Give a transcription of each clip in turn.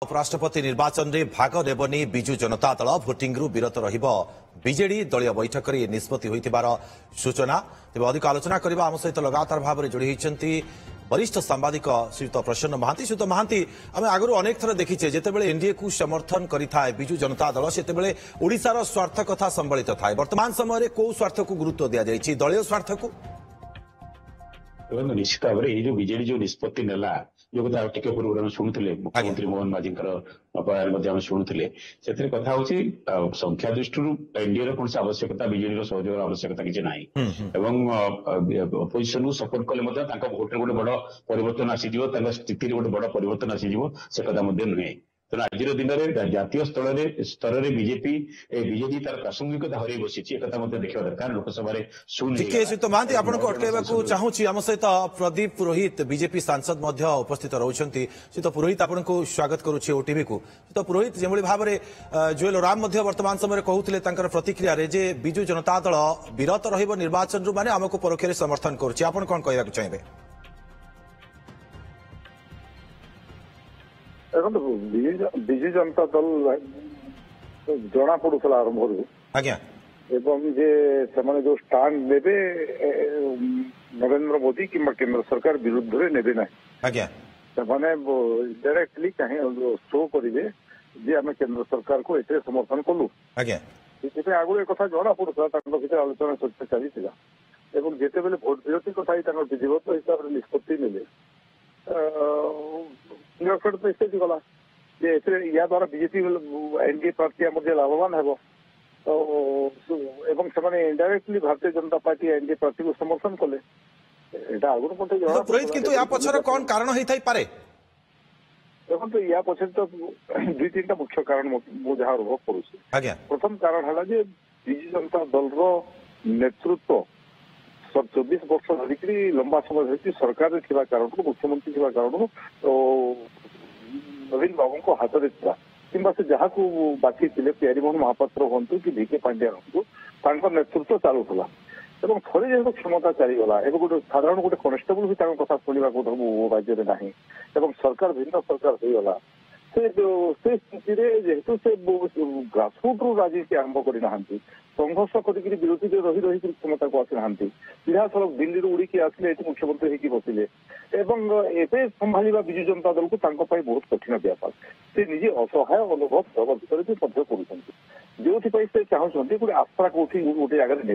उपराष्ट्रपति निर्वाचन में भाग नेबनी विजु जनता दल भोटिंग विरत बीजेडी दलीय बैठक में निष्पत्ति होइथिबार सूचना। तेज अधिक आलोचना करने आम सहित लगातार भाव में जोड़ी होती वरिष्ठ सांबादिक श्रीयुत प्रसन्न महांती। श्रीयुत महांती, आम आगु अनेक थर देखीचे जितेबाला एनडीए को समर्थन करिथाए विजु जनता दल सेतेबेले ओडिशार स्वार्थ कथा संबलित थाए। वर्तमान समय कौ स्वार्थ को गुरुत्व दि जाइछि, दलीय स्वार्थ को? निश्चित भाव में जो बीजेडी जो निष्पत्ति नेला जो कथा टिके पूर्व शुणुले मुख्यमंत्री मोहन माझी बयान शुणुले से कथा हूँ संख्या दृष्टि एनडीए कौन आवश्यकता बीजेडी सहयोग आवश्यकता किसी ना अपोजिशन को सपोर्ट कले भोटे गोटे बड़ परिवर्तन आसीज स्थिति गोटे बड़ परिवर्तन आसीज से कथा नुहे। तेना आज दिन में जातीय स्तर में बीजेपी तार प्रासंगिकता हर बसी देखा दरकार लोकसभा श्रीयुत महांती आपको अटकैवा चाहूँगी आम सहित प्रदीप पुरोहित बीजेपी सांसद उपस्थित रोचंती। श्रीयुत पुरोहित आपको स्वागत करुच्ची ओटीवी को। श्रीयुत पुरोहित जो भाव में जुएल राम वर्तमान समय कहते प्रतिक्रिया जे विजु जनता दल विरत निर्वाचन माने आमको परोक्ष समर्थन करुच्ची, आप कौन कहना चाहिए? विजु जनता दल जना पड़ूला आरंभ जो स्टांड ने नरेंद्र मोदी कि केंद्र सरकार विरुद्ध ने ना डायरेक्टली कहीं शो करेंगे जे आम केंद्र सरकार को एटे समर्थन कलु आगु एक कथा जना पड़ूला भर आलोचना चर्चा चली जिते बेले भोट विरोधी कथा विधिवत हिसाब से निष्पत्ति ने मेसेज गला या द्वारा बीजेपी एनडीए प्रार्थी लाभवान है indirectly Bharatiya Janata party NDA प्रार्थी को समर्थन कले आगुरी पुरोहित किंतु या पछर कौन कारण होई पारे? देखो या पछर तो दुई तीन मुख्य कारण मु जहाँ अनुभव करुच्छी। प्रथम कारण है विजु जनता दल नेतृत्व 24 वर्ष धरिक लंबा समय धरिक सरकार कारण मुख्यमंत्री कारण नवीन बाबू को हाथ में कि जहाँ को बाकी थे प्यारीमोहन महापात्र हूँ कि भिके पांड्या हूँ नेतृत्व चलूला थे जो क्षमता चलीगला एवं गोटे साधारण गोटे कनेस्टेबल भी कथा शुणा राज्य में ना सरकार भिन्न सरकार हो गला से स्थिति जेहेतु से ग्रासरूट राजनीति आरंभ करना संघर्ष कर विरोधी रही रही क्षमता को आसी ना सीधा सड़क दिल्ली उड़ी आसिले मुख्यमंत्री होगी बसिले एवं संभाला विजु जनता दल को बहुत कठिन व्यापार से निजे असहाय अनुभव घर भितर भी कर जो से चाहते गोटे आश्रा कौटी गोटे जगह ने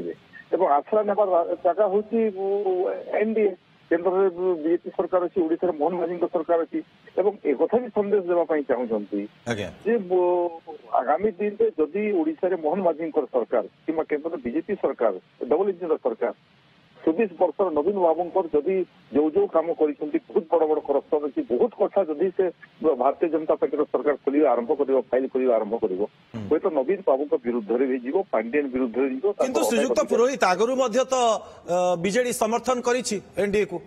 आश्रा ने जगह हूँ एनडीए केन्द्र में बीजेपी सरकार अच्छी ओडिशा मोहन माझी सरकार अच्छी एक भी संदेश देवाई चाहते आगामी दिन में जदि ओडिशा मोहन माझी सरकार कि केन्द्र में बीजेपी सरकार डबल इंजिन सरकार 24 वर्ष नवीन बाबू जदि जो जो कम कर बहुत बड़ बड़ करप्शन अच्छी बहुत कथा जदि से भारतीय जनता पार्टी सरकार खोल आरंभ कर फाइल कर आरंभ कर हूँ तो नवीन बाबू विरुद्ध में पांडियन विरुद्ध में श्रीयुक्त पुरोहित आगु तो बीजेडी समर्थन करीडीए को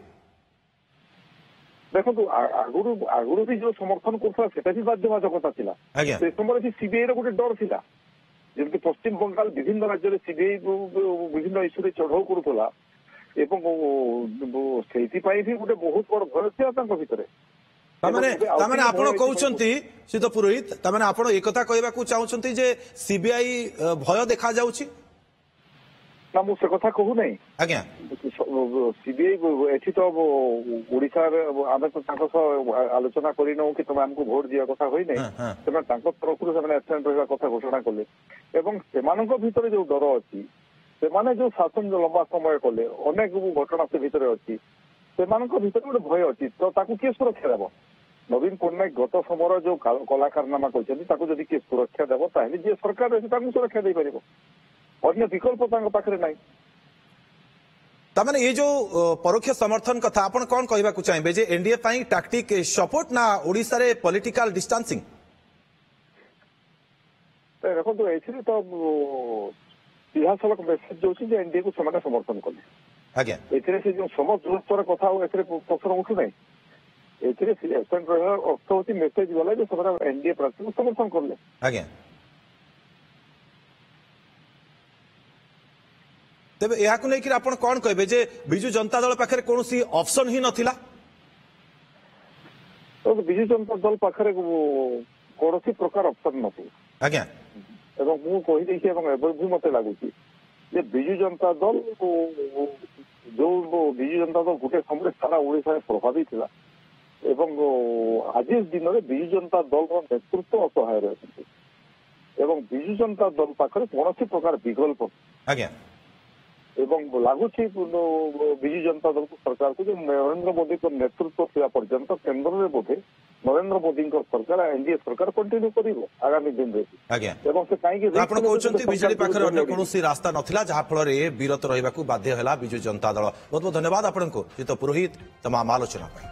देखो आगुरी भी जो समर्थन करता भी बाध्यबाधकता से समय सीबीआई गोटे डर था जमी पश्चिम बंगाल विभिन्न राज्य में सीबीआई विभिन्न इश्यू चढ़ाऊ करूला भी गोटे बहुत बड़ भय था भितर श्रीयुत पुरोहित आप चाहते जे सीबीआई भय देखा जाउछि ना मुझे कथा कहू नहीं आज्ञा सीबीआई एठी तो ओडिशा आम तो आलोचना करनौ कि तुम आमको भोट दिया कथा होई नहीं तरफ एबसेंट रहा कथा घोषणा कले भीतर जो डर अच्छी से जो शासन जो लंबा समय कले अनेक घटना से भितर अच्छी से भीतर गोटे भय अच्छी तो किए सुरक्षा देव नवीन पट्टनायक गत समय जो कलाकारनामा कहते किए सुरक्षा देव ताहले जी सरकार अच्छे सुरक्षा दे पार अन्य विकल्प पाखे ना तमाने ये जो परोक्ष समर्थन कथा आपण कौन कहना चाहिए जे एनडीए टैक्टिक सपोर्ट ना ओडिशा रे पॉलिटिकल डिस्टेंसिंग? देखो तो सीधा सड़क मेसेज जो एनडीए को समर्थन कले से जो समझोर कथा प्रश्न उठू ना एबसेंट रहा अर्थ हूँ मेसेज गला जो एनडीए प्रार्थी को समर्थन कले तेबे या को लेकिन आपण कौन कहबे जे बिजु जनता दल पाखे कौन ऑप्शन ही नथिला? तो विजु जनता दल पाखे कौन प्रकार ऑप्शन नथी आज्ञा एवं मु कहीदेছি এবং এবার भी मते लागुची जे विजु जनता दल जो विजु जनता दल गोटे समय सारा ओडिशा प्रभावित थिला एवं आज दिन में विजु जनता दल नेतृत्व असहाय रही एवं विजु जनता दल पाखे कौन प्रकार विकल्प आज्ञा एवं लगुच विजु जनता दल को सरकार को जो नरेंद्र मोदी को नेतृत्व थिया पर्यंत केंद्र में बोधे नरेंद्र मोदी सरकार एनडीए सरकार कंटिन्यू कर आगामी दिन में आज्ञा एवं से कहीं ଆପଣ କହୁଛନ୍ତି ବିଜେଡି ପାଖରେ ଅନ୍ୟ କୌଣସି ରାସ୍ତା ନଥିଲା ଯାହା ଫଳରେ ବିରତ ରହିବାକୁ ବାଧ୍ୟ ହେଲା ବିଜୁ ଜନତା ଦଳ। ବହୁତ ବହୁତ ଧନ୍ୟବାଦ ଆପଣଙ୍କୁ ଜିତ ପୁରୋହିତ ତମାମ ଆଲୋଚନା ପାଇଁ।